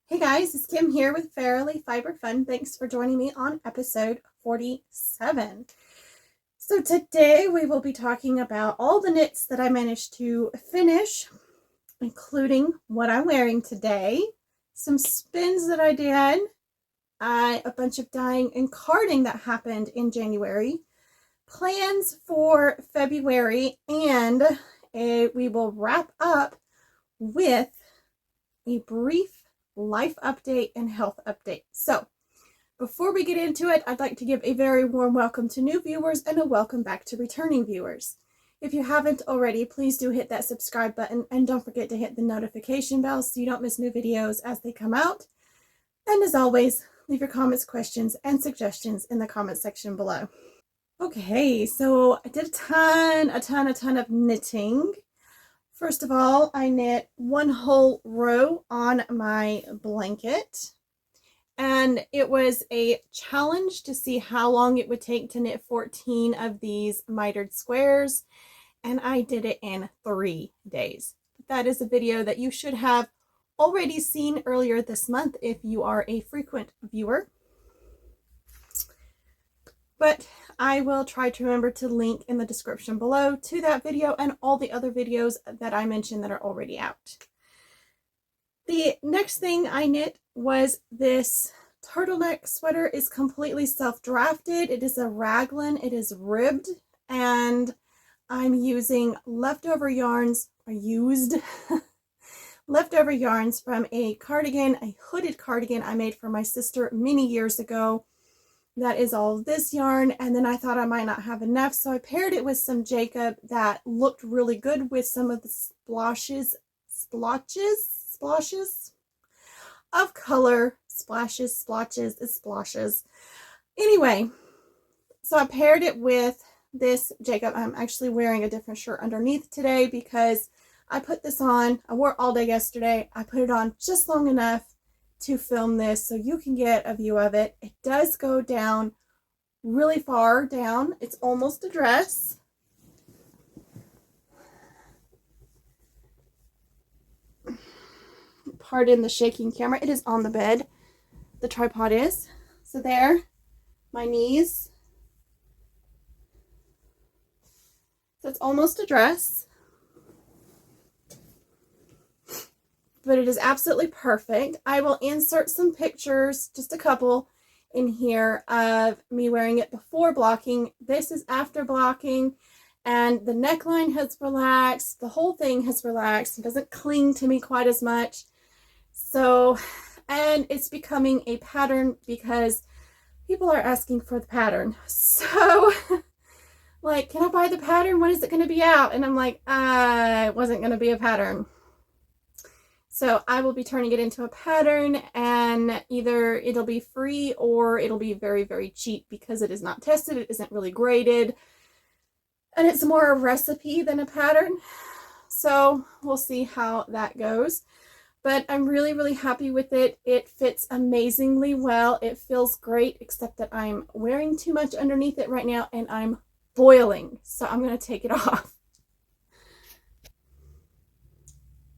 Hey guys, it's Kim here with Fairily Fiber Fun. Thanks for joining me on episode 47. So today we will be talking about all the knits that I managed to finish, including what I'm wearing today, some spins that I did, a bunch of dyeing and carding that happened in January, plans for February, and we will wrap up with a brief life update and health update. So before we get into it, I'd like to give a very warm welcome to new viewers and a welcome back to returning viewers. If you haven't already, please do hit that subscribe button and don't forget to hit the notification bell so you don't miss new videos as they come out. And as always, leave your comments, questions, and suggestions in the comment section below. Okay, so I did a ton of knitting. First of all, I knit one whole row on my blanket, and it was a challenge to see how long it would take to knit 14 of these mitered squares, and I did it in 3 days. That is a video that you should have already seen earlier this month if you are a frequent viewer. But I will try to remember to link in the description below to that video and all the other videos that I mentioned that are already out. The next thing I knit was this turtleneck sweater. Is completely self-drafted. It is a raglan. It is ribbed, and I'm using leftover yarns, or used leftover yarns from a cardigan, a hooded cardigan I made for my sister many years ago. That is all this yarn, and then I thought I might not have enough, so I paired it with some Jacob that looked really good with some of the splotches of color. Splashes. Anyway, so I paired it with this Jacob. I'm actually wearing a different shirt underneath today because I put this on. I wore it all day yesterday. I put it on just long enough to film this so you can get a view of it. It does go down really far down. It's almost a dress. Pardon the shaking camera. It is on the bed. The tripod is. So there, my knees. So it's almost a dress. But it is absolutely perfect. I will insert some pictures, just a couple, in here of me wearing it before blocking. This is after blocking, and the neckline has relaxed. The whole thing has relaxed. It doesn't cling to me quite as much. So, and it's becoming a pattern because people are asking for the pattern. So, like, can I buy the pattern? When is it going to be out? And I'm like, it wasn't going to be a pattern. So I will be turning it into a pattern, and either it'll be free or it'll be very, very cheap because it is not tested. It isn't really graded, and it's more a recipe than a pattern. So we'll see how that goes. But I'm really, really happy with it. It fits amazingly well. It feels great, except that I'm wearing too much underneath it right now and I'm boiling. So I'm going to take it off.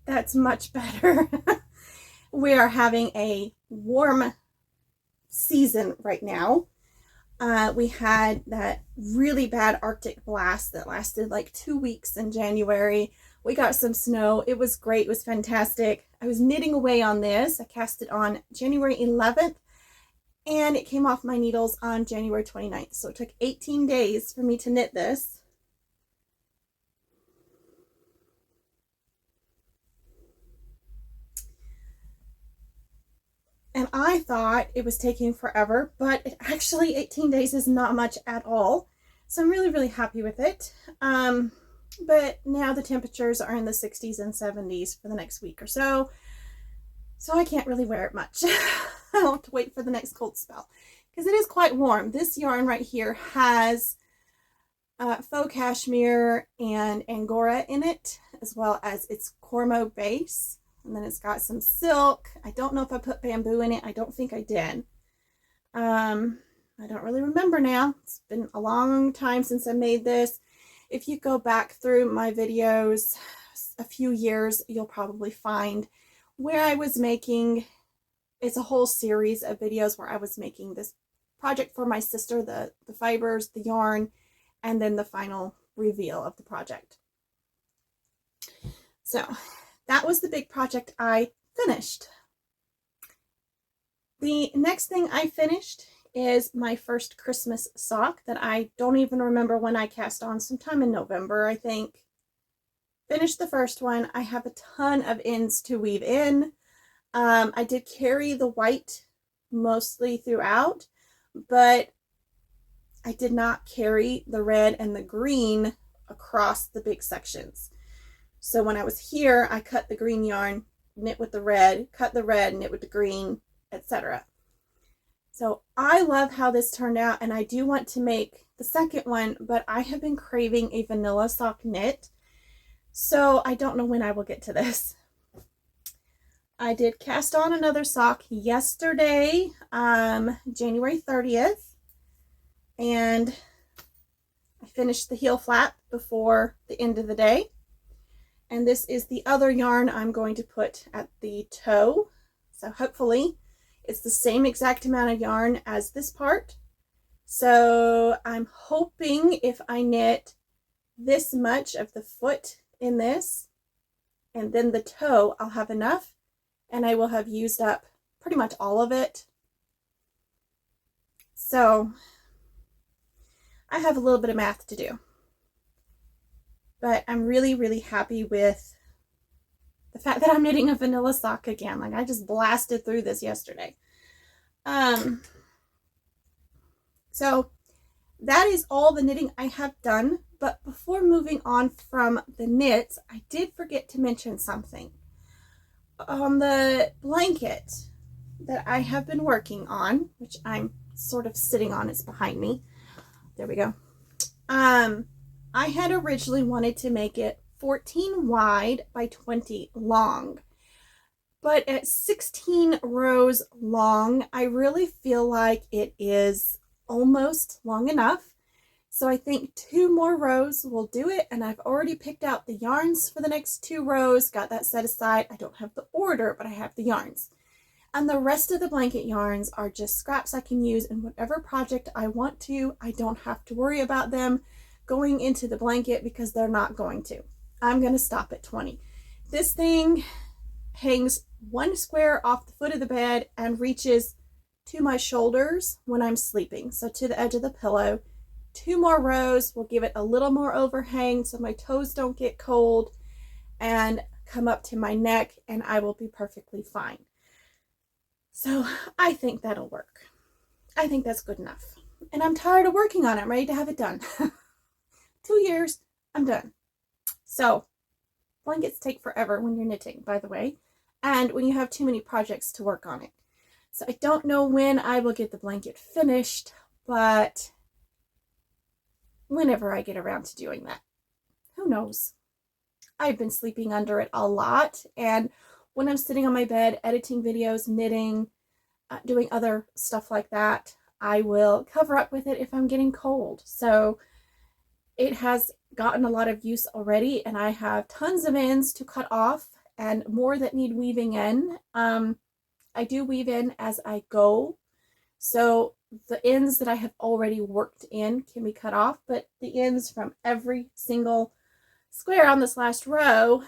That's much better. We are having a warm season right now. We had that really bad Arctic blast that lasted like 2 weeks in January. We got some snow. It was great. It was fantastic. I was knitting away on this. I cast it on January 11th, and it came off my needles on January 29th. So it took 18 days for me to knit this. And I thought it was taking forever, but actually 18 days is not much at all. So I'm really, really happy with it. But now the temperatures are in the 60s and 70s for the next week or so. So I can't really wear it much. I'll have to wait for the next cold spell because it is quite warm. This yarn right here has faux cashmere and Angora in it, as well as its Cormo base. And then it's got some silk. I don't know if I put bamboo in it. I don't think I did. I don't really remember now. It's been a long time since I made this. If you go back through my videos a few years, you'll probably find where I was making it's a whole series of videos where I was making this project for my sister, the fibers, the yarn, and then the final reveal of the project. So that was the big project I finished. The next thing I finished is my first Christmas sock that I don't even remember when I cast on, sometime in November, I think. Finished the first one. I have a ton of ends to weave in. I did carry the white mostly throughout, but I did not carry the red and the green across the big sections. So when I was here, I cut the green yarn, knit with the red, cut the red, knit with the green, etc. So I love how this turned out, and I do want to make the second one, but I have been craving a vanilla sock knit, so I don't know when I will get to this. I did cast on another sock yesterday, January 30th, and I finished the heel flap before the end of the day. And this is the other yarn I'm going to put at the toe. So hopefully it's the same exact amount of yarn as this part. So I'm hoping if I knit this much of the foot in this and then the toe, I'll have enough, and I will have used up pretty much all of it. So I have a little bit of math to do. But I'm really, really happy with the fact that I'm knitting a vanilla sock again. Like, I just blasted through this yesterday. So that is all the knitting I have done. But before moving on from the knits, I did forget to mention something. On the blanket that I have been working on, which I'm sort of sitting on, it's behind me. There we go. I had originally wanted to make it 14 wide by 20 long, but at 16 rows long, I really feel like it is almost long enough. So I think 2 more rows will do it, and I've already picked out the yarns for the next 2 rows, got that set aside. I don't have the order, but I have the yarns. And the rest of the blanket yarns are just scraps I can use in whatever project I want to. I don't have to worry about them going into the blanket because they're not going to. I'm going to stop at 20. This thing hangs 1 square off the foot of the bed and reaches to my shoulders when I'm sleeping, so to the edge of the pillow. 2 more rows will give it a little more overhang so my toes don't get cold and come up to my neck, and I will be perfectly fine. So I think that'll work. I think that's good enough. And I'm tired of working on it. I'm ready to have it done. 2 years, I'm done. So blankets take forever when you're knitting, by the way, and when you have too many projects to work on it. So I don't know when I will get the blanket finished, but whenever I get around to doing that. Who knows? I've been sleeping under it a lot, and when I'm sitting on my bed editing videos, knitting, doing other stuff like that, I will cover up with it if I'm getting cold. So it has gotten a lot of use already, and I have tons of ends to cut off and more that need weaving in. I do weave in as I go, so the ends that I have already worked in can be cut off, but the ends from every single square on this last row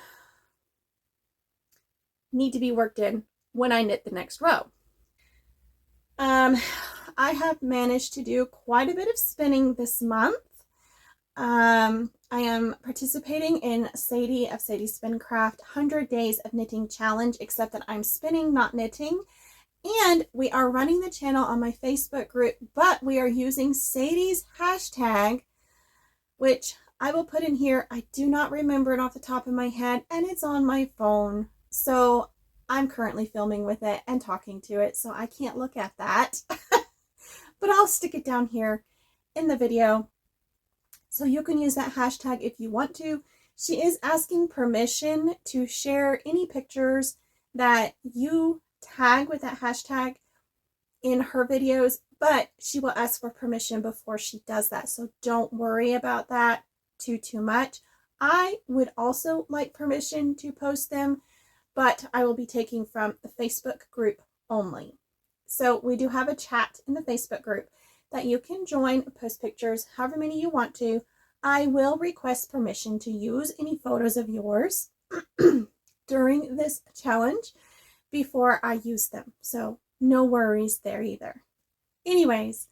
need to be worked in when I knit the next row. I have managed to do quite a bit of spinning this month. I am participating in Sadie of Sadie Spincraft 100 Days of Knitting Challenge, except that I'm spinning, not knitting. And we are running the channel on my Facebook group, but we are using Sadie's hashtag, which I will put in here. I do not remember it off the top of my head, and it's on my phone. So I'm currently filming with it and talking to it, so I can't look at that. But I'll stick it down here in the video, so you can use that hashtag if you want to. She is asking permission to share any pictures that you tag with that hashtag in her videos, but she will ask for permission before she does that. So don't worry about that too much. I would also like permission to post them, but I will be taking from the Facebook group only. So we do have a chat in the Facebook group that you can join, post pictures, however many you want to. I will request permission to use any photos of yours during this challenge before I use them. So no worries there either. Anyways,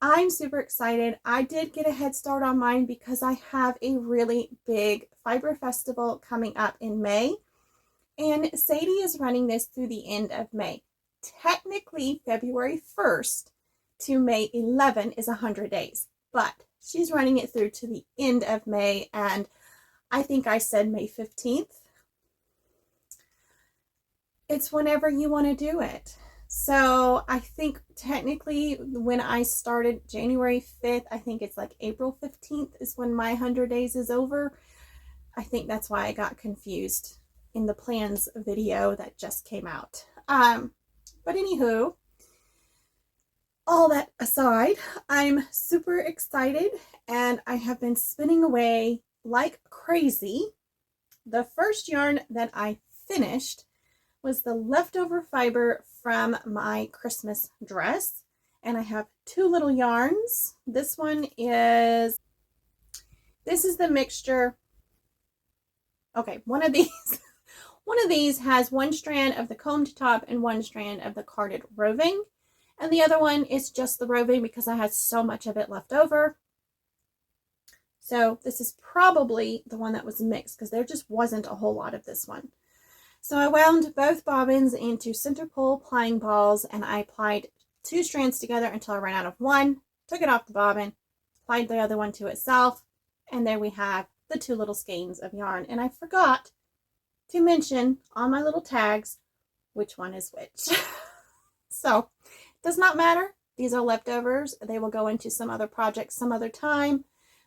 I'm super excited. I did get a head start on mine because I have a really big fiber festival coming up in May. And Sadie is running this through the end of May. Technically, February 1st to May 11 is 100 days, but she's running it through to the end of May, and I think I said May 15th. It's whenever you want to do it. So I think technically when I started January 5th, I think it's like April 15th is when my 100 days is over. I think that's why I got confused in the plans video that just came out. But anywho, all that aside, I'm super excited and I have been spinning away like crazy. The first yarn that I finished was the leftover fiber from my Christmas dress. And I have two little yarns. This is the mixture. Okay, one of these has one strand of the combed top and one strand of the carded roving. And the other one is just the roving because I had so much of it left over. So this is probably the one that was mixed because there just wasn't a whole lot of this one. So I wound both bobbins into center pull plying balls and I applied two strands together until I ran out of one, took it off the bobbin, applied the other one to itself, and there we have the two little skeins of yarn. And I forgot to mention on my little tags which one is which. So it does not matter. These are leftovers. They will go into some other project some other time.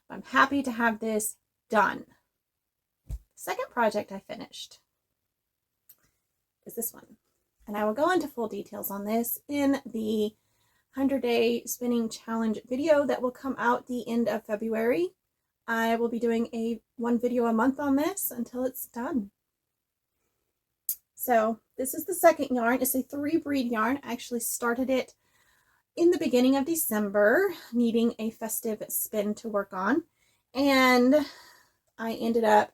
I'm happy to have this done. The second project I finished is this one. And I will go into full details on this in the 100-day spinning challenge video that will come out the end of February. I will be doing one video a month on this until it's done. So this is the second yarn. It's a 3-breed yarn. I actually started it in the beginning of December, needing a festive spin to work on. And I ended up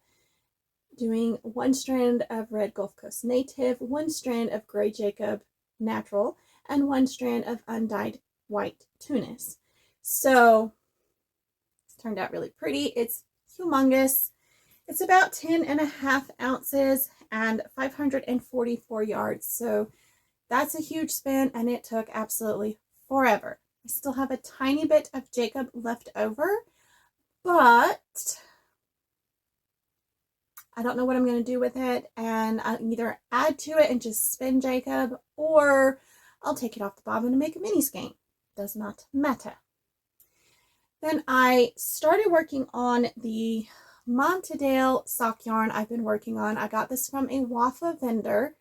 doing one strand of red Gulf Coast native, one strand of gray Jacob natural, and one strand of undyed white Tunis. So it's turned out really pretty. It's humongous. It's about 10.5 ounces and 544 yards. So that's a huge spin and it took absolutely forever. I still have a tiny bit of Jacob left over, but I don't know what I'm going to do with it, and I'll either add to it and just spin Jacob, or I'll take it off the bobbin and make a mini skein. Does not matter. Then I started working on the Montedale sock yarn I've been working on. I got this from a Wafa vendor.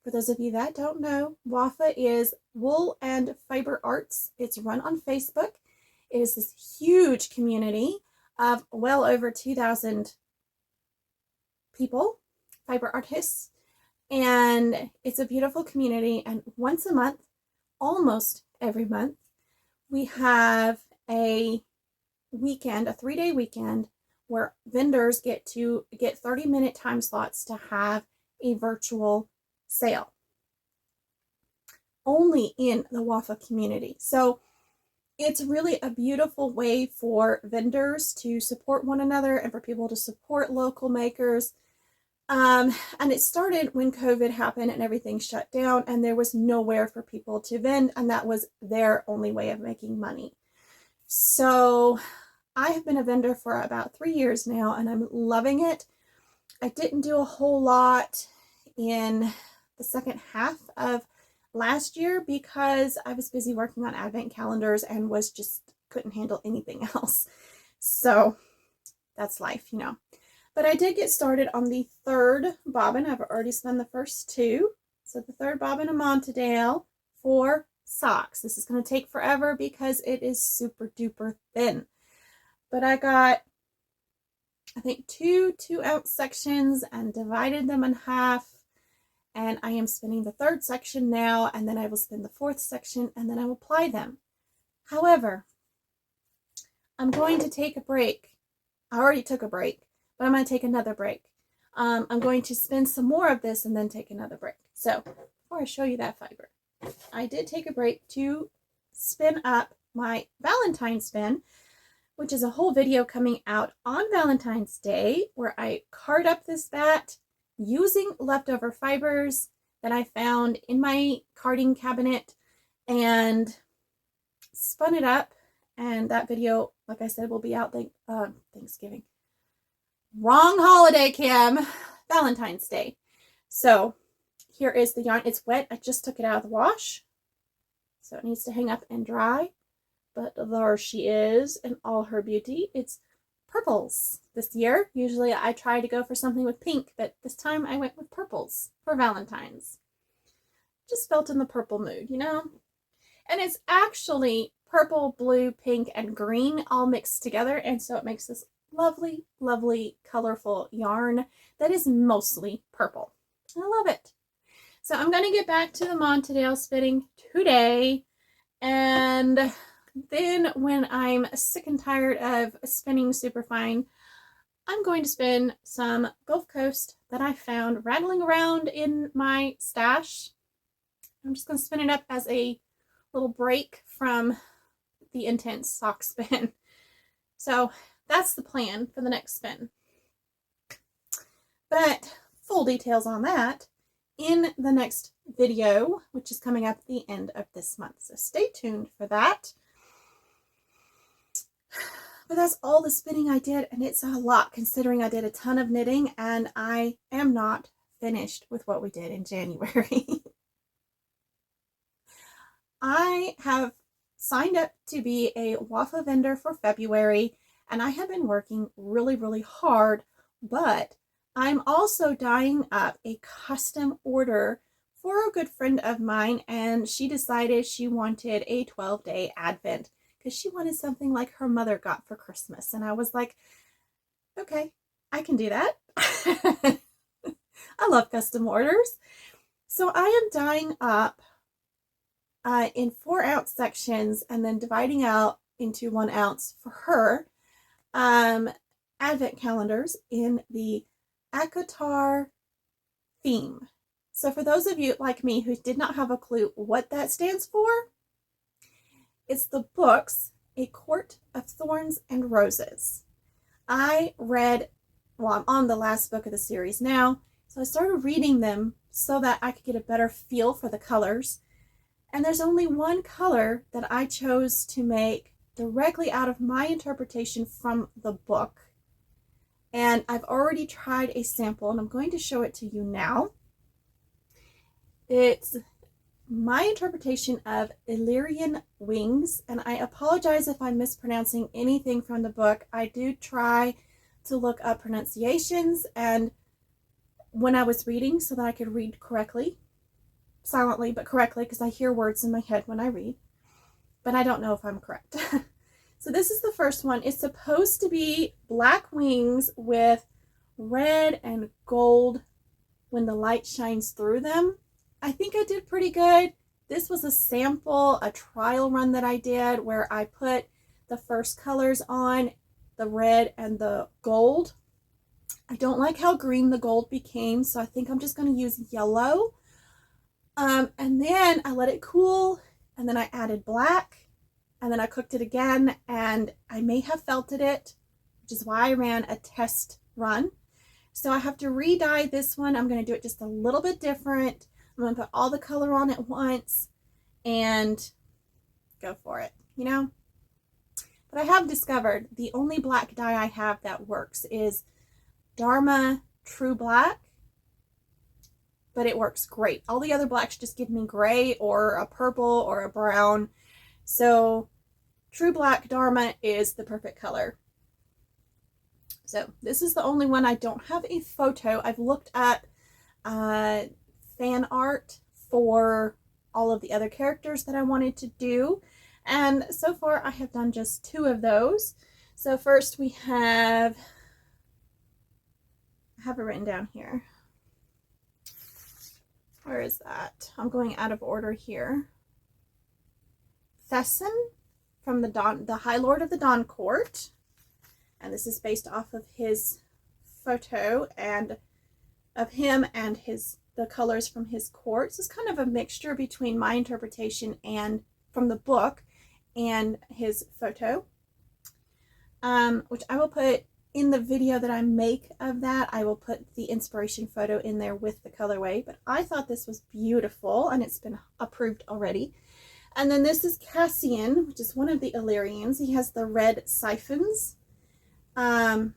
For those of you that don't know, Wafa is Wool and Fiber Arts. It's run on Facebook. It is this huge community of well over 2,000 people, fiber artists, and it's a beautiful community. And once a month, almost every month, we have a weekend, a 3-day weekend, where vendors get 30-minute time slots to have a virtual sale only in the Wafa community. So it's really a beautiful way for vendors to support one another and for people to support local makers. And it started when COVID happened and everything shut down and there was nowhere for people to vend, and that was their only way of making money. So I have been a vendor for about 3 years now and I'm loving it. I didn't do a whole lot in the second half of last year because I was busy working on advent calendars and couldn't handle anything else. So that's life, you know. But I did get started on the third bobbin. I've already spun the first two. So the third bobbin of Montedale for socks. This is going to take forever because it is super duper thin. But I got, I think, two 2-ounce sections and divided them in half. and I am spinning the third section now, and then I will spin the fourth section, and then I will apply them. However, I'm going to take a break. I already took a break, but I'm going to take another break. I'm going to spin some more of this and then take another break. So before I show you that fiber, I did take a break to spin up my Valentine's spin, which is a whole video coming out on Valentine's Day where I card up this bat using leftover fibers that I found in my carding cabinet and spun it up. And that video, like I said, will be out Thanksgiving. Wrong holiday, Kim. Valentine's Day. So here is the yarn. It's wet. I just took it out of the wash. So it needs to hang up and dry. But there she is in all her beauty. It's purples this year. Usually I try to go for something with pink, but this time I went with purples for Valentine's. Just felt in the purple mood, you know? And it's actually purple, blue, pink, and green all mixed together. And so it makes this lovely, lovely, colorful yarn that is mostly purple. I love it. So I'm going to get back to the Montedale spinning today. And then when I'm sick and tired of spinning super fine, I'm going to spin some Gulf Coast that I found rattling around in my stash. I'm just going to spin it up as a little break from the intense sock spin. So that's the plan for the next spin. But full details on that in the next video, which is coming up at the end of this month. So stay tuned for that. But that's all the spinning I did, and it's a lot considering I did a ton of knitting and I am not finished with what we did in January. I have signed up to be a waffle vendor for February, and I have been working really, really hard, but I'm also dyeing up a custom order for a good friend of mine, and she decided she wanted a 12-day advent because she wanted something like her mother got for Christmas. And I was like, okay, I can do that. I love custom orders. So I am dyeing up in 4-ounce sections and then dividing out into 1 ounce for her advent calendars in the Akatar theme. So for those of you like me who did not have a clue what that stands for, it's the books A Court of Thorns and Roses. I read, well, I'm on the last book of the series now, so I started reading them so that I could get a better feel for the colors. And there's only one color that I chose to make directly out of my interpretation from the book. And I've already tried a sample, and I'm going to show it to you now. It's my interpretation of Illyrian Wings, and I apologize if I'm mispronouncing anything from the book. I do try to look up pronunciations and when I was reading so that I could read correctly. Silently, but correctly, because I hear words in my head when I read, but I don't know if I'm correct. So this is the first one. It's supposed to be black wings with red and gold when the light shines through them. I think I did pretty good. This was a sample, a trial run that I did where I put the first colors on, the red and the gold. I don't like how green the gold became, so I think I'm just going to use yellow. And then I let it cool, and then I added black, and then I cooked it again, and I may have felted it, which is why I ran a test run. So I have to re-dye this one. I'm going to do it just a little bit different. I'm going to put all the color on at once and go for it, you know? But I have discovered the only black dye I have that works is Dharma True Black. But it works great. All the other blacks just give me gray or a purple or a brown. So True Black Dharma is the perfect color. So this is the only one I don't have a photo. I've looked up fan art for all of the other characters that I wanted to do. And so far I have done just 2 of those. So first we have, I have it written down here. Where is that? I'm going out of order here. Thesson from the High Lord of the Dawn Court. And this is based off of his photo and of him and the colors from his court. This is kind of a mixture between my interpretation and from the book and his photo, which I will put in the video that I make of that. I will put the inspiration photo in there with the colorway, but I thought this was beautiful and it's been approved already. And then this is Cassian, which is one of the Illyrians. He has the red siphons. So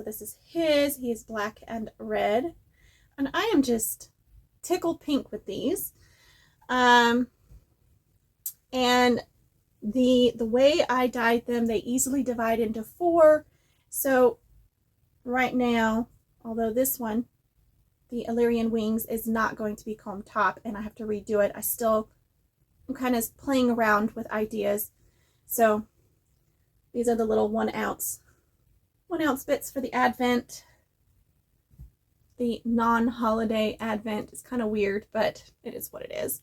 this is his. He is black and red. And I am just tickled pink with these. And the way I dyed them, they easily divide into 4. So right now, although this one, the Illyrian wings, is not going to be comb top and I have to redo it, I'm kind of playing around with ideas. So these are the little 1 ounce bits for the Advent. The non-holiday Advent is kind of weird, but it is what it is.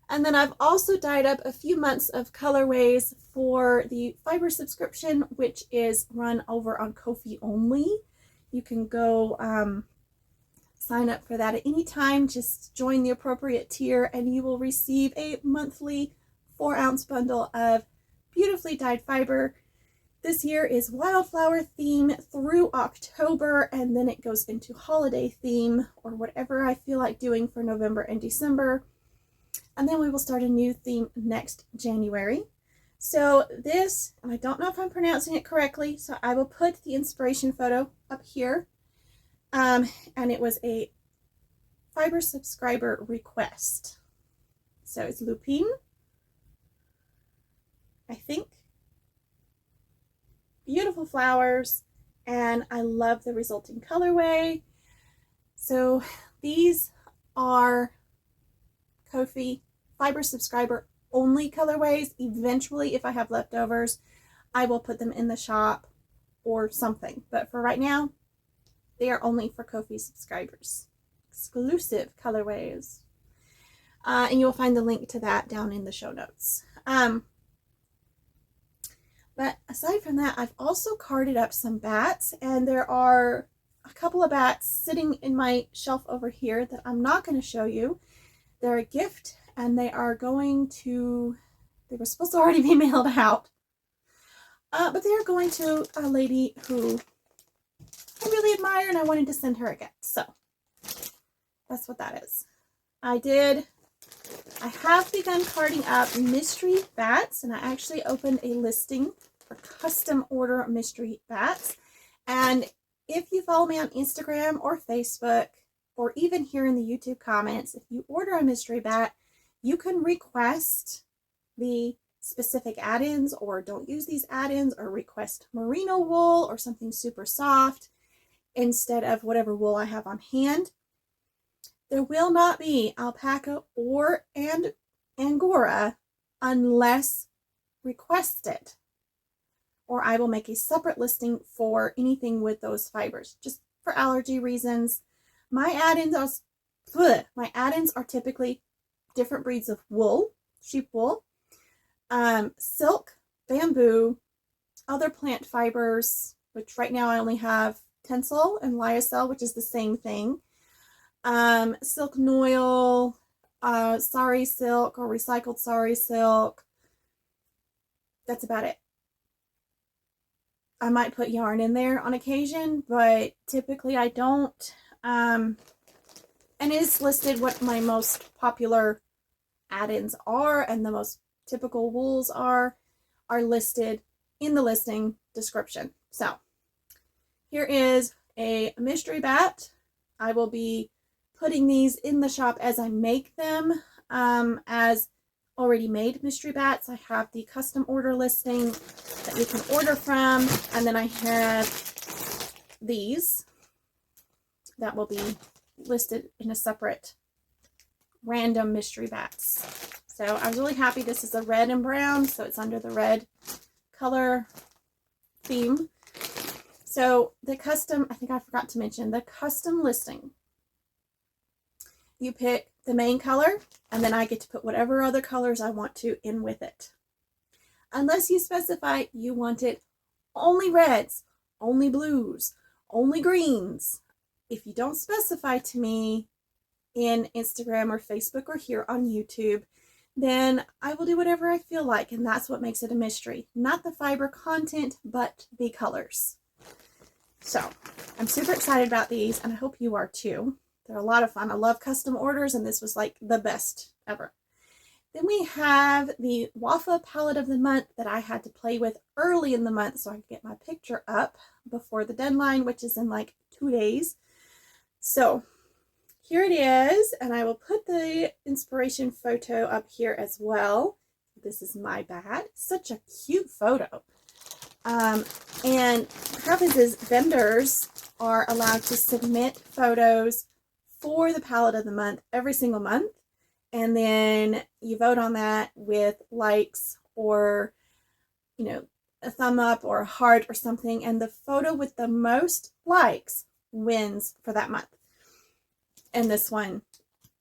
And then I've also dyed up a few months of colorways for the fiber subscription, which is run over on Ko-fi only. You can go sign up for that at any time. Just join the appropriate tier and you will receive a monthly 4-ounce bundle of beautifully dyed fiber. This year is wildflower theme through October, and then it goes into holiday theme or whatever I feel like doing for November and December. And then we will start a new theme next January. So this, and I don't know if I'm pronouncing it correctly, so I will put the inspiration photo up here. And it was a fiber subscriber request. So it's Lupine, I think. Beautiful flowers, and I love the resulting colorway. So these are Ko-fi fiber subscriber only colorways. Eventually, if I have leftovers, I will put them in the shop or something, but for right now they are only for Ko-fi subscribers, exclusive colorways, and you will find the link to that down in the show notes. But aside from that, I've also carded up some bats, and there are a couple of bats sitting in my shelf over here that I'm not going to show you. They're a gift, and they were supposed to already be mailed out. But they are going to a lady who I really admire, and I wanted to send her a gift. So that's what that is. I have begun carding up mystery bats, and I actually opened a listing for custom order mystery bats. And if you follow me on Instagram or Facebook, or even here in the YouTube comments, if you order a mystery bat, you can request the specific add-ins or don't use these add-ins, or request merino wool or something super soft instead of whatever wool I have on hand. There will not be alpaca or angora unless requested, or I will make a separate listing for anything with those fibers, just for allergy reasons. My add-ins are typically different breeds of wool, sheep wool, silk, bamboo, other plant fibers, which right now I only have tencel and lyocell, which is the same thing. Silk noil, sari silk or recycled sari silk. That's about it. I might put yarn in there on occasion, but typically I don't. And it's listed what my most popular add-ins are, and the most typical wools are listed in the listing description. So here is a mystery bat. I will be putting these in the shop as I make them, as already made mystery bats. I have the custom order listing that you can order from, and then I have these that will be listed in a separate random mystery bats. So I was really happy. This is a red and brown, so it's under the red color theme. So the custom, I think I forgot to mention, the custom listing you pick the main color, and then I get to put whatever other colors I want to in with it. Unless you specify you want it only reds, only blues, only greens. If you don't specify to me in Instagram or Facebook or here on YouTube, then I will do whatever I feel like, and that's what makes it a mystery. Not the fiber content, but the colors. So, I'm super excited about these, and I hope you are too. They're a lot of fun. I love custom orders, and this was like the best ever. Then we have the Wafa palette of the month that I had to play with early in the month so I could get my picture up before the deadline, which is in like 2 days. So here it is, and I will put the inspiration photo up here as well. This is my bad. Such a cute photo. And the crap is vendors are allowed to submit photos for the palette of the month every single month. And then you vote on that with likes or, you know, a thumb up or a heart or something. And the photo with the most likes wins for that month. And this one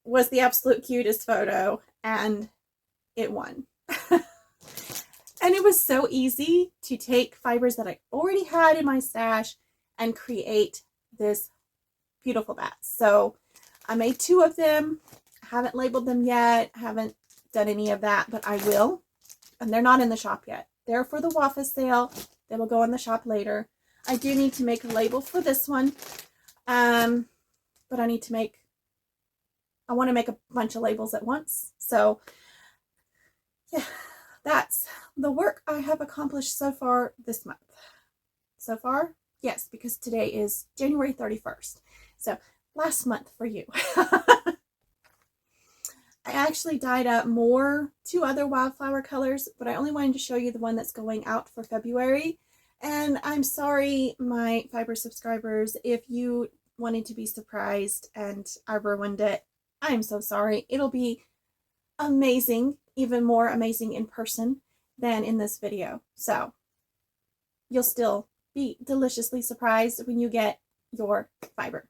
was the absolute cutest photo, and it won. And it was so easy to take fibers that I already had in my stash and create this beautiful bat. So I made 2 of them. Haven't labeled them yet, haven't done any of that, but I will. And they're not in the shop yet. They're for the Wafa sale. They will go in the shop later. I do need to make a label for this one. But I want to make a bunch of labels at once. So yeah, that's the work I have accomplished so far this month. So far? Yes, because today is January 31st. So last month for you. I actually dyed up 2 other wildflower colors, but I only wanted to show you the one that's going out for February. And I'm sorry, my fiber subscribers, if you wanted to be surprised and I ruined it. I'm so sorry. It'll be amazing, even more amazing in person than in this video. So you'll still be deliciously surprised when you get your fiber,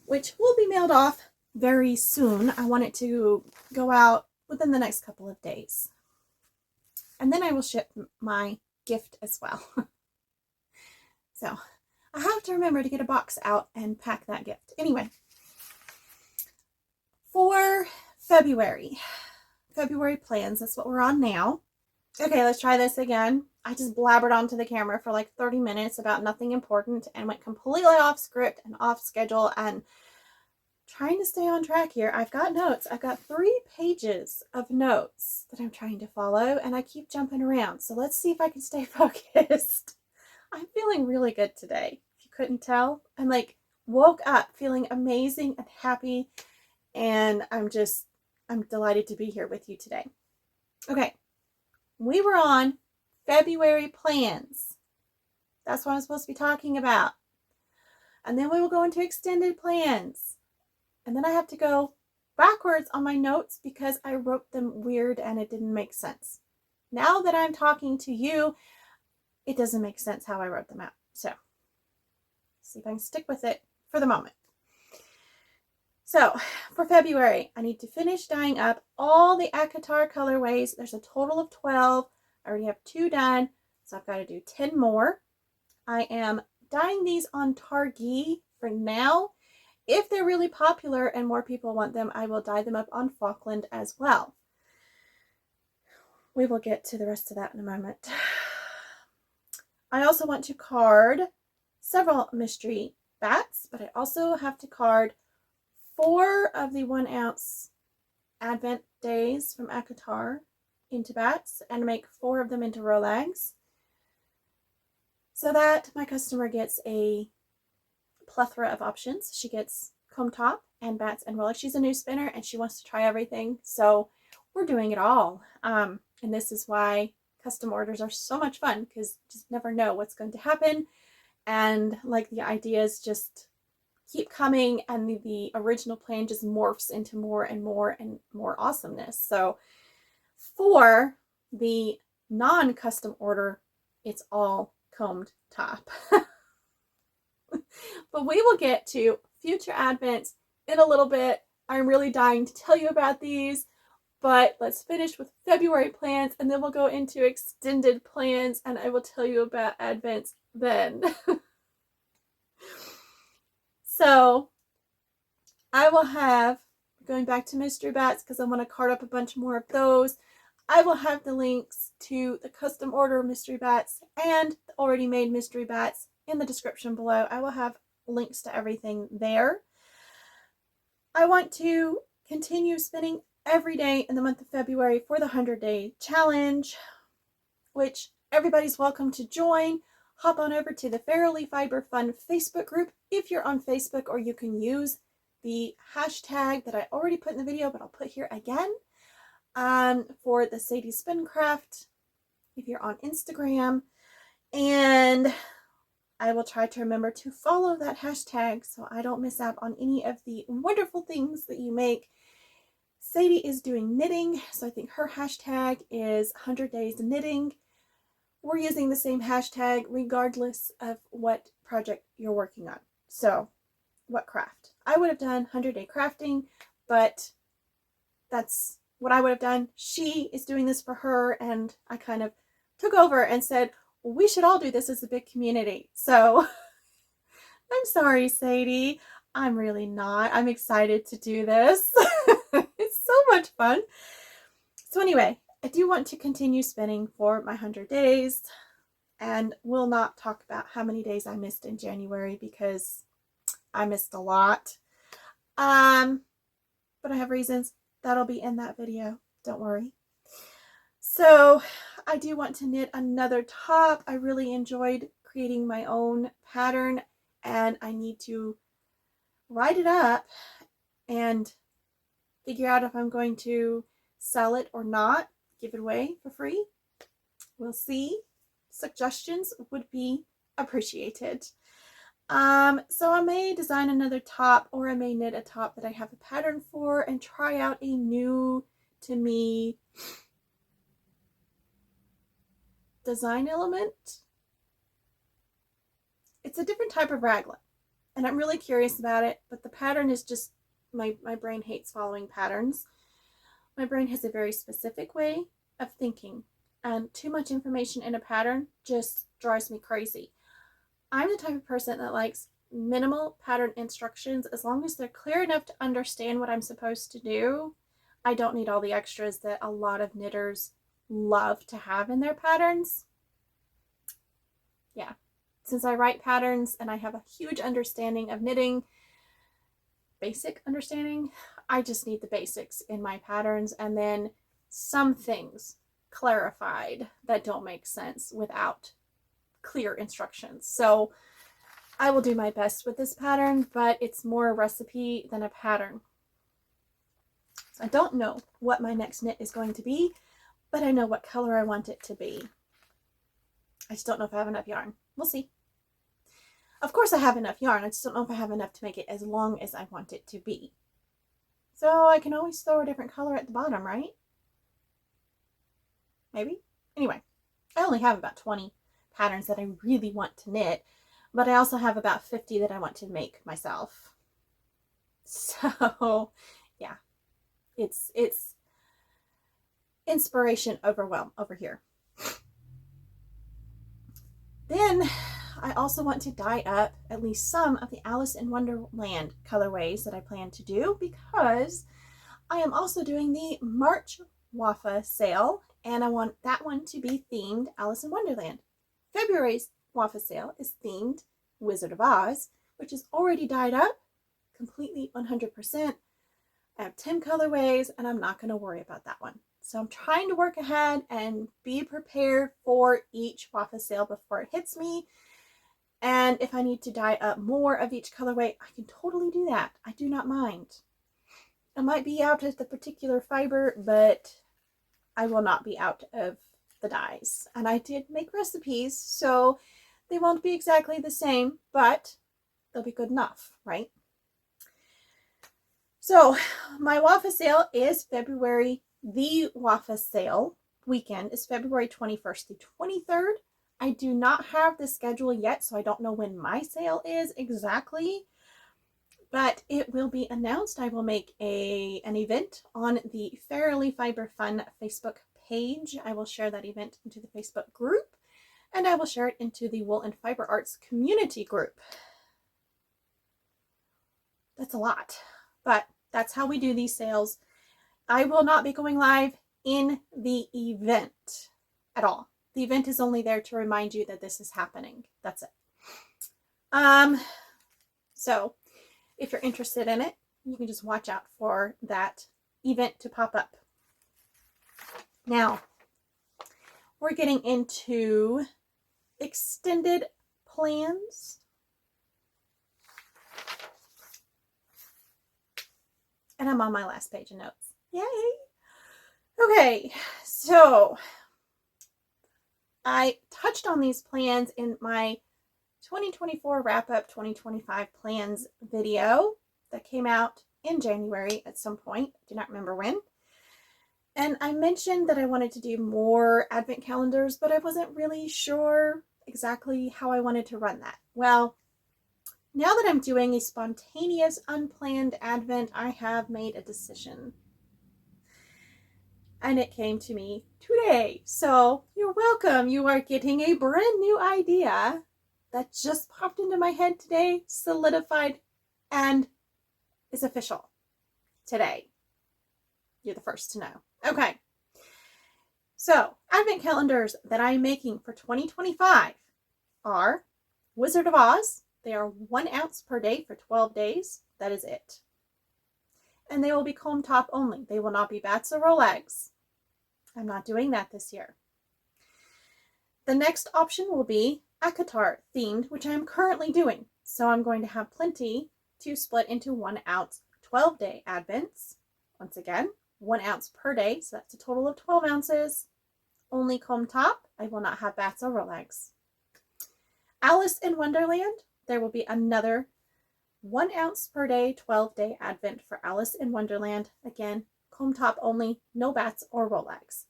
which will be mailed off very soon. I want it to go out within the next couple of days. And then I will ship my gift as well. So I have to remember to get a box out and pack that gift. Anyway, for February plans, that's what we're on now. Okay, let's try this again. I just blabbered onto the camera for like 30 minutes about nothing important and went completely off script and off schedule and trying to stay on track here. I've got notes. I've got 3 pages of notes that I'm trying to follow, and I keep jumping around. So let's see if I can stay focused. I'm feeling really good today. If you couldn't tell, I'm like woke up feeling amazing and happy, and I'm delighted to be here with you today. Okay, we were on February plans. That's what I'm supposed to be talking about. And then we will go into extended plans. And then I have to go backwards on my notes because I wrote them weird and it didn't make sense. Now that I'm talking to you, it doesn't make sense how I wrote them out. So, see if I can stick with it for the moment. So, for February, I need to finish dyeing up all the Akatar colorways. There's a total of 12. I already have 2 done, so I've got to do 10 more. I am dyeing these on Targhee for now. If they're really popular and more people want them, I will dye them up on Falkland as well. We will get to the rest of that in a moment. I also want to card several mystery bats, but I also have to card 4 of the 1 ounce Advent days from Akatar into bats and make 4 of them into Rolags so that my customer gets a plethora of options. She gets comb top and bats and Rolags. She's a new spinner and she wants to try everything, so we're doing it all. And this is why custom orders are so much fun, because you just never know what's going to happen, and like the ideas just keep coming and the original plan just morphs into more and more and more awesomeness. So for the non-custom order, it's all combed top. But we will get to future advents in a little bit. I'm really dying to tell you about these, but let's finish with February plans and then we'll go into extended plans and I will tell you about Advents then. So I will have, going back to mystery bats because I want to card up a bunch more of those, I will have the links to the custom order mystery bats and the already made mystery bats in the description below. I will have links to everything there. I want to continue spinning every day in the month of February for the 100-day challenge, which everybody's welcome to join. Hop on over to the Fairily Fiber Fun Facebook group if you're on Facebook, or you can use the hashtag that I already put in the video, but I'll put here again, for the Sadie Spincraft if you're on Instagram. And I will try to remember to follow that hashtag so I don't miss out on any of the wonderful things that you make. Sadie is doing knitting, so I think her hashtag is 100 Days Knitting. We're using the same hashtag regardless of what project you're working on. So, what craft? I would have done 100-day crafting, but that's what I would have done. She is doing this for her, and I kind of took over and said, we should all do this as a big community. So I'm sorry, Sadie. I'm really not. I'm excited to do this. It's so much fun. So anyway, I do want to continue spinning for my 100 days and will not talk about how many days I missed in January because I missed a lot. But I have reasons. That'll be in that video. Don't worry. So I do want to knit another top. I really enjoyed creating my own pattern and I need to write it up and figure out if I'm going to sell it or not, give it away for free. We'll see. Suggestions would be appreciated. So I may design another top, or I may knit a top that I have a pattern for and try out a new to me design element. It's a different type of raglan and I'm really curious about it, but the pattern is just, my brain hates following patterns. My brain has a very specific way of thinking, and too much information in a pattern just drives me crazy. I'm the type of person that likes minimal pattern instructions. As long as they're clear enough to understand what I'm supposed to do, I don't need all the extras that a lot of knitters love to have in their patterns. Yeah, since I write patterns and I have a huge understanding of knitting, basic understanding, I just need the basics in my patterns and then some things clarified that don't make sense without clear instructions. So I will do my best with this pattern, but it's more a recipe than a pattern. So I don't know what my next knit is going to be, but I know what color I want it to be. I just don't know if I have enough yarn. We'll see. Of course I have enough yarn. I just don't know if I have enough to make it as long as I want it to be. So I can always throw a different color at the bottom, right? Maybe? Anyway, I only have about 20 patterns that I really want to knit, but I also have about 50 that I want to make myself. So yeah, it's inspiration overwhelm over here. Then I also want to dye up at least some of the Alice in Wonderland colorways that I plan to do, because I am also doing the March Wafa sale and I want that one to be themed Alice in Wonderland. February's Wafa sale is themed Wizard of Oz, which is already dyed up completely 100%. I have 10 colorways and I'm not going to worry about that one. So I'm trying to work ahead and be prepared for each Wafa sale before it hits me. And if I need to dye up more of each colorway, I can totally do that. I do not mind. I might be out of the particular fiber, but I will not be out of the dyes. And I did make recipes, so they won't be exactly the same, but they'll be good enough, right? So my Wafa sale is February. The Wafa sale weekend is February 21st through 23rd. I do not have the schedule yet, so I don't know when my sale is exactly, but it will be announced. I will make an event on the Fairily Fiber Fun Facebook page. I will share that event into the Facebook group, and I will share it into the Wool and Fiber Arts community group. That's a lot, but that's how we do these sales. I will not be going live in the event at all. The event is only there to remind you that this is happening. That's it. So if you're interested in it, you can just watch out for that event to pop up. Now, we're getting into extended plans. And I'm on my last page of notes. Yay! Okay, so I touched on these plans in my 2024 wrap-up 2025 plans video that came out in January at some point. I do not remember when. And I mentioned that I wanted to do more advent calendars, but I wasn't really sure exactly how I wanted to run that. Well, now that I'm doing a spontaneous, unplanned advent, I have made a decision. And it came to me today. So you're welcome. You are getting a brand new idea that just popped into my head today, solidified, and is official today. You're the first to know. Okay. So advent calendars that I'm making for 2025 are Wizard of Oz. They are 1 ounce per day for 12 days. That is it. And they will be comb top only. They will not be bats or roll eggs. I'm not doing that this year. The next option will be Akatar themed, which I am currently doing. So I'm going to have plenty to split into 1 ounce 12-day advents. Once again, 1 ounce per day. So that's a total of 12 ounces. Only comb top. I will not have bats or roll eggs. Alice in Wonderland. There will be another 1 ounce per day, 12-day advent for Alice in Wonderland. Again, comb top only, no bats or roll eggs.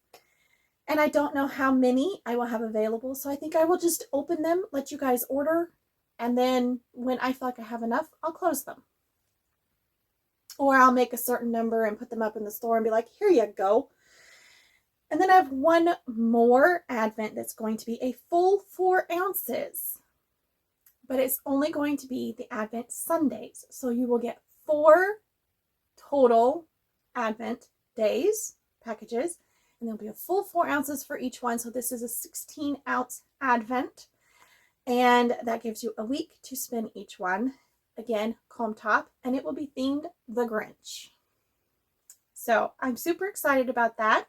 And I don't know how many I will have available, so I think I will just open them, let you guys order, and then when I feel like I have enough, I'll close them. Or I'll make a certain number and put them up in the store and be like, here you go. And then I have one more advent that's going to be a full 4 ounces. But it's only going to be the Advent Sundays. So you will get 4 total Advent days, packages, and there'll be a full 4 ounces for each one. So this is a 16 ounce Advent, and that gives you a week to spin each one. Again, comb top, and it will be themed The Grinch. So I'm super excited about that.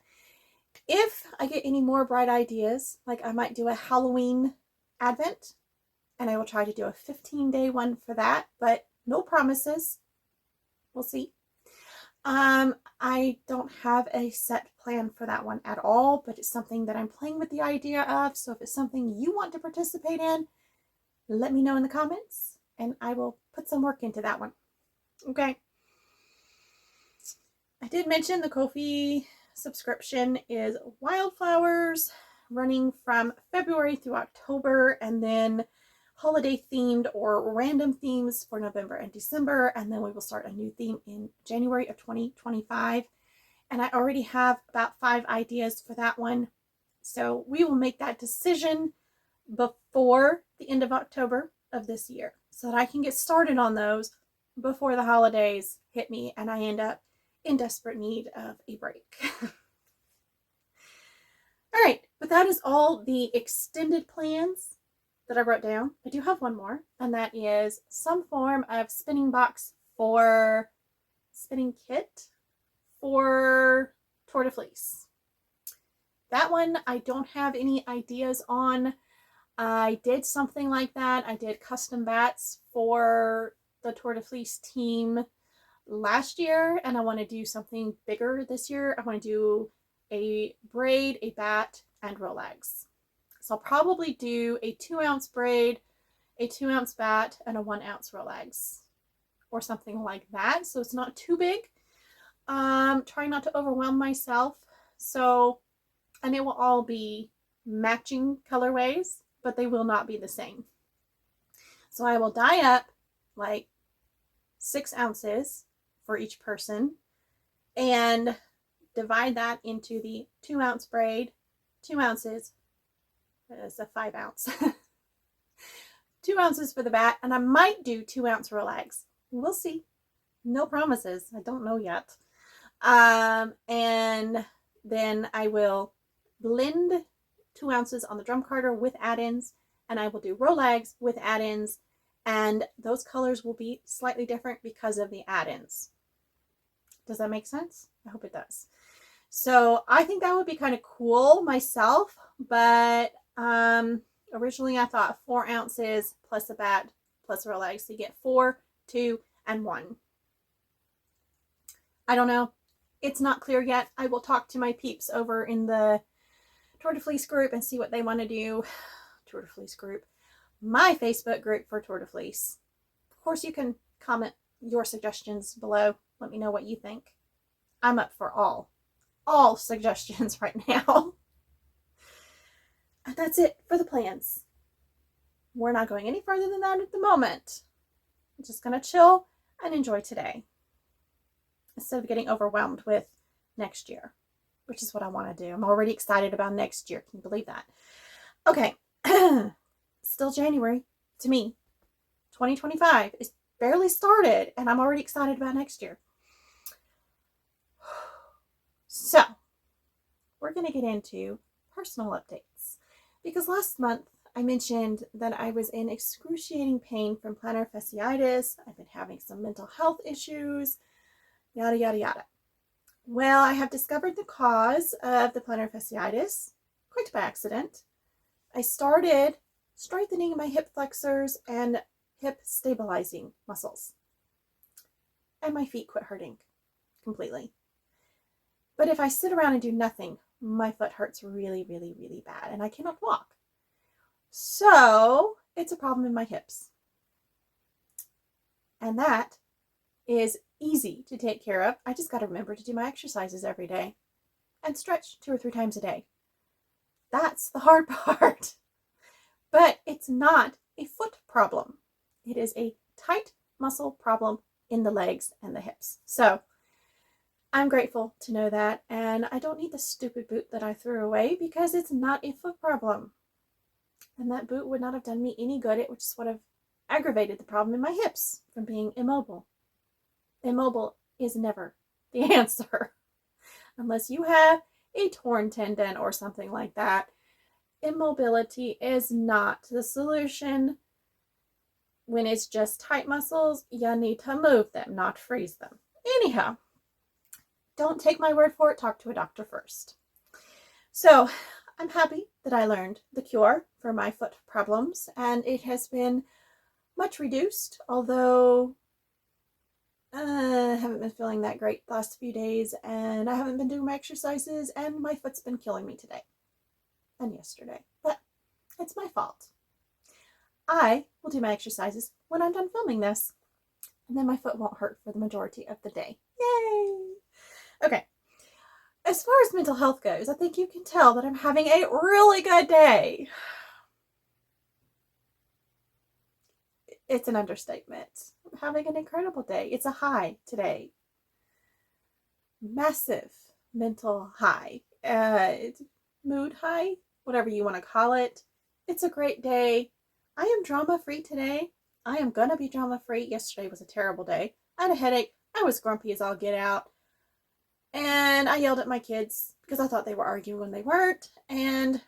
If I get any more bright ideas, like I might do a Halloween Advent, and I will try to do a 15-day one for that, but no promises. We'll see. I don't have a set plan for that one at all, but it's something that I'm playing with the idea of. So if it's something you want to participate in, let me know in the comments, and I will put some work into that one. Okay. I did mention the Ko-fi subscription is Wildflowers, running from February through October, and then holiday themed or random themes for November and December, and then we will start a new theme in January of 2025. And I already have about 5 ideas for that one, so we will make that decision before the end of October of this year so that I can get started on those before the holidays hit me and I end up in desperate need of a break. All right, but that is all the extended plans that I wrote down. I do have one more, and that is some form of spinning box for spinning kit for Tour de Fleece. That one I don't have any ideas on. I did something like that. I did custom bats for the Tour de Fleece team last year, and I want to do something bigger this year. I want to do a braid, a bat, and roll eggs. So I'll probably do a 2 ounce braid, a 2 ounce bat, and a 1 ounce roll eggs, or something like that. So it's not too big. Trying not to overwhelm myself. So, and it will all be matching colorways, but they will not be the same. So I will dye up like 6 ounces for each person and divide that into the 2-ounce braid, 2 ounces, it's a 5 ounce, 2 ounces for the bat, and I might do 2-ounce rollags. We'll see. No promises. I don't know yet. And then I will blend 2 ounces on the drum carder with add-ins, and I will do rollags with add-ins, and those colors will be slightly different because of the add-ins. Does that make sense? I hope it does. So I think that would be kind of cool myself, but originally I thought 4 ounces plus a bat plus rollags, so you get 4, 2, and 1. I don't know. It's not clear yet. I will talk to my peeps over in the Tour de Fleece group and see what they want to do. Tour de Fleece group. My Facebook group for Tour de Fleece. Of course, you can comment your suggestions below. Let me know what you think. I'm up for all suggestions right now. And that's it for the plans. We're not going any further than that at the moment. I'm just going to chill and enjoy today, instead of getting overwhelmed with next year, which is what I want to do. I'm already excited about next year. Can you believe that? Okay. Still January to me. 2025 is barely started, and I'm already excited about next year. So, we're going to get into personal updates, because last month I mentioned that I was in excruciating pain from plantar fasciitis. I've been having some mental health issues, yada, yada, yada. Well, I have discovered the cause of the plantar fasciitis quite by accident. I started strengthening my hip flexors and hip stabilizing muscles, and my feet quit hurting completely. But if I sit around and do nothing, my foot hurts really, really, really bad, and I cannot walk. So it's a problem in my hips. And that is easy to take care of. I just got to remember to do my exercises every day and stretch 2 or 3 times a day. That's the hard part. But it's not a foot problem. It is a tight muscle problem in the legs and the hips. So I'm grateful to know that, and I don't need the stupid boot that I threw away because it's not a foot problem. And that boot would not have done me any good. It would just would have aggravated the problem in my hips from being immobile. Immobile is never the answer. Unless you have a torn tendon or something like that, immobility is not the solution. When it's just tight muscles, you need to move them, not freeze them. Anyhow, don't take my word for it. Talk to a doctor first. So I'm happy that I learned the cure for my foot problems, and it has been much reduced, although I haven't been feeling that great the last few days, and I haven't been doing my exercises, and my foot's been killing me today and yesterday. But it's my fault. I will do my exercises when I'm done filming this, and then my foot won't hurt for the majority of the day. Yay! Okay. As far as mental health goes, I think you can tell that I'm having a really good day. It's an understatement. I'm having an incredible day. It's a high today. Massive mental high. It's mood high, whatever you want to call it. It's a great day. I am drama-free today. I am going to be drama-free. Yesterday was a terrible day. I had a headache. I was grumpy as all get out. And I yelled at my kids because I thought they were arguing when they weren't. And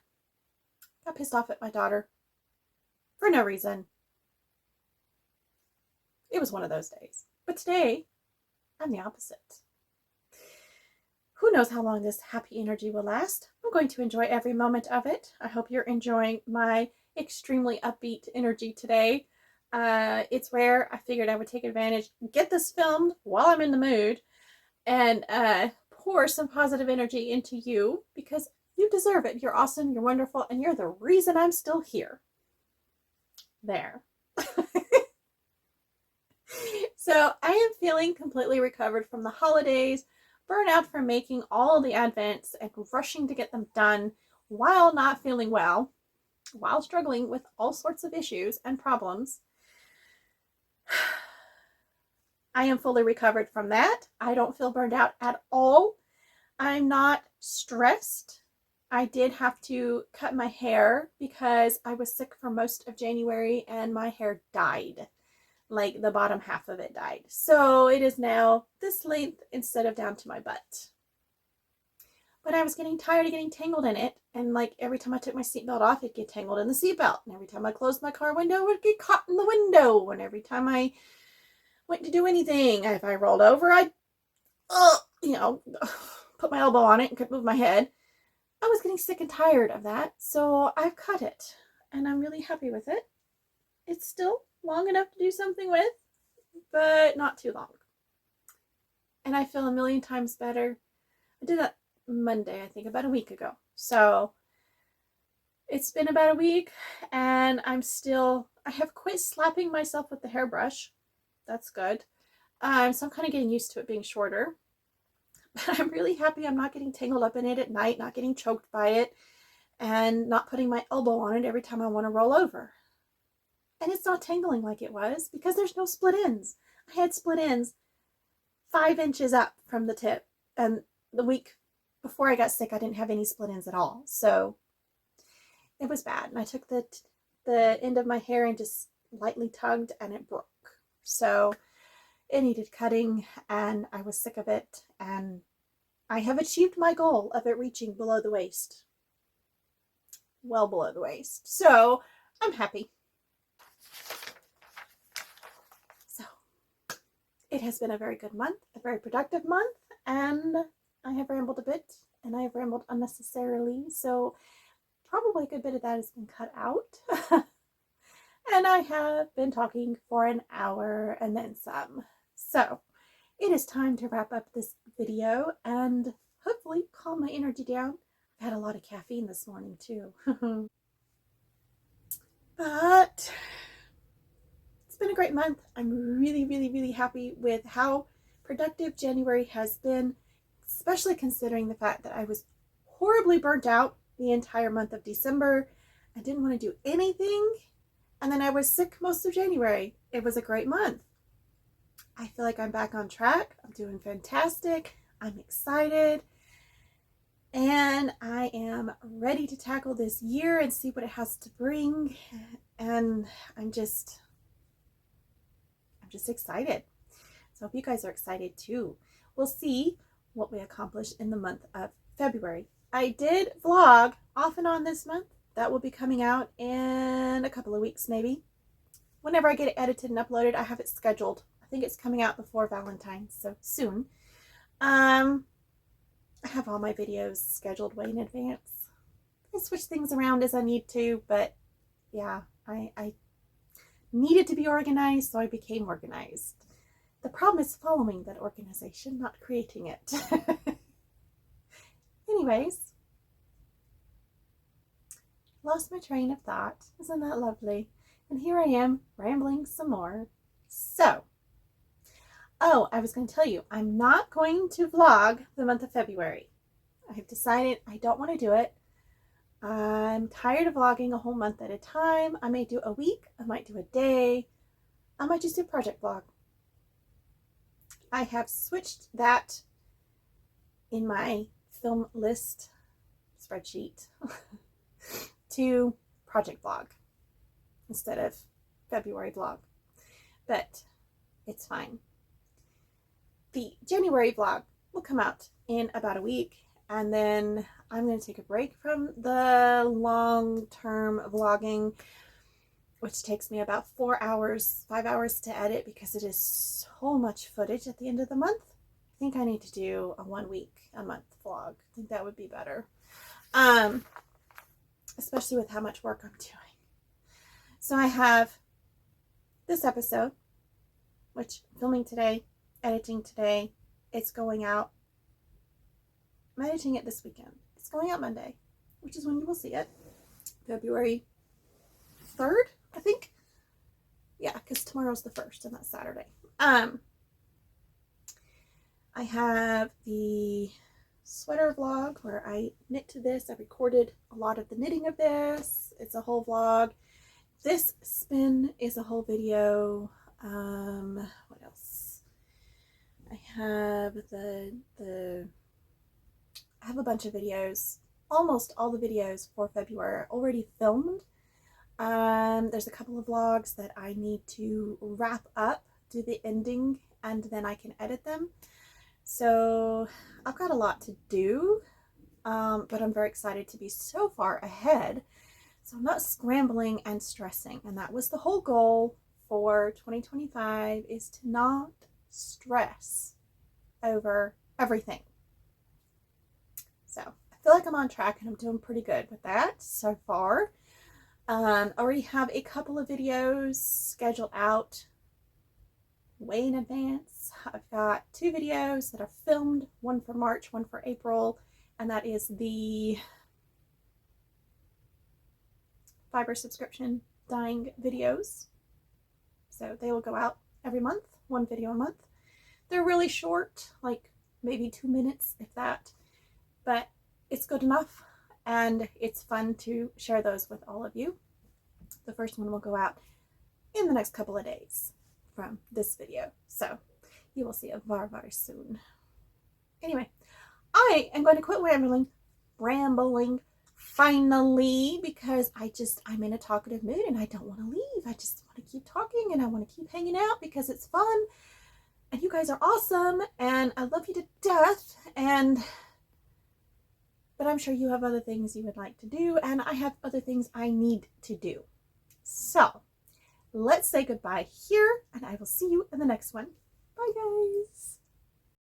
got pissed off at my daughter for no reason. It was one of those days. But today, I'm the opposite. Who knows how long this happy energy will last? I'm going to enjoy every moment of it. I hope you're enjoying my extremely upbeat energy today. It's where I figured I would take advantage, get this filmed while I'm in the mood, and pour some positive energy into you because you deserve it. You're awesome, you're wonderful, and you're the reason I'm still here. There. So I am feeling completely recovered from the holidays, burnout from making all the advents and rushing to get them done while not feeling well, while struggling with all sorts of issues and problems. I am fully recovered from that. I don't feel burned out at all. I'm not stressed. I did have to cut my hair because I was sick for most of January and my hair died. Like the bottom half of it died. So it is now this length instead of down to my butt. But I was getting tired of getting tangled in it. And like every time I took my seatbelt off, it'd get tangled in the seatbelt. And every time I closed my car window, it would get caught in the window. And every time I went to do anything, if I rolled over, I'd, put my elbow on it and couldn't move my head. I was getting sick and tired of that. So I've cut it. And I'm really happy with it. It's still long enough to do something with, but not too long. And I feel a million times better. I did that Monday, I think, about a week ago. So it's been about a week and I have quit slapping myself with the hairbrush. That's good. So I'm kind of getting used to it being shorter. But I'm really happy I'm not getting tangled up in it at night, not getting choked by it, and not putting my elbow on it every time I want to roll over. And it's not tangling like it was because there's no split ends. I had split ends 5 inches up from the tip. And the week before I got sick, I didn't have any split ends at all. So it was bad. And I took the end of my hair and just lightly tugged and it broke. So it needed cutting and I was sick of it. And I have achieved my goal of it reaching below the waist. Well below the waist. So I'm happy. So it has been a very good month, a very productive month, and I have rambled a bit, and I have rambled unnecessarily, so probably a good bit of that has been cut out. And I have been talking for an hour and then some. So it is time to wrap up this video and hopefully calm my energy down. I've had a lot of caffeine this morning too. But it's been a great month. I'm really, really, really happy with how productive January has been, especially considering the fact that I was horribly burnt out the entire month of December. I didn't want to do anything. And then I was sick most of January. It was a great month. I feel like I'm back on track. I'm doing fantastic. I'm excited. And I am ready to tackle this year and see what it has to bring. And I'm just excited. So I hope you guys are excited too. We'll see what we accomplish in the month of February. I did vlog off and on this month. That will be coming out in a couple of weeks maybe. Whenever I get it edited and uploaded, I have it scheduled. I think it's coming out before Valentine's, so soon. I have all my videos scheduled way in advance. I switch things around as I need to, but yeah, I needed to be organized, so I became organized. The problem is following that organization, not creating it. Anyways, lost my train of thought. Isn't that lovely? And here I am rambling some more. So, I was going to tell you, I'm not going to vlog the month of February. I have decided I don't want to do it. I'm tired of vlogging a whole month at a time. I may do a week. I might do a day. I might just do a project vlog. I have switched that in my film list spreadsheet to project vlog instead of February vlog, but it's fine. The January vlog will come out in about a week, and then I'm going to take a break from the long-term vlogging, which takes me about 4 hours, 5 hours to edit because it is so much footage at the end of the month. I think I need to do a 1 week a month vlog. I think that would be better. Especially with how much work I'm doing. So I have this episode, which I'm filming today, editing today. It's going out. I'm editing it this weekend. It's going out Monday, which is when you will see it. February 3rd, I think. Yeah, because tomorrow's the 1st and that's Saturday. I have the sweater vlog where I knit to this. I recorded a lot of the knitting of this. It's a whole vlog. This spin is a whole video. What else? I have I have a bunch of videos. Almost all the videos for February are already filmed. There's a couple of vlogs that I need to wrap up, do the ending, and then I can edit them. So I've got a lot to do, but I'm very excited to be so far ahead. So I'm not scrambling and stressing. And that was the whole goal for 2025, is to not stress over everything. So I feel like I'm on track and I'm doing pretty good with that so far. Already have a couple of videos scheduled out way in advance. I've got 2 videos that are filmed, one for March, one for April, and that is the fiber subscription dyeing videos. So they will go out every month, 1 video a month. They're really short, like maybe 2 minutes, if that, but it's good enough, and it's fun to share those with all of you. The first one will go out in the next couple of days from this video, so you will see it very, very soon. Anyway, I am going to quit rambling finally, because I'm in a talkative mood and I don't want to leave. I just want to keep talking and I want to keep hanging out because it's fun and you guys are awesome and I love you to death, but I'm sure you have other things you would like to do and I have other things I need to do. So let's say goodbye here, and I will see you in the next one. Bye, guys.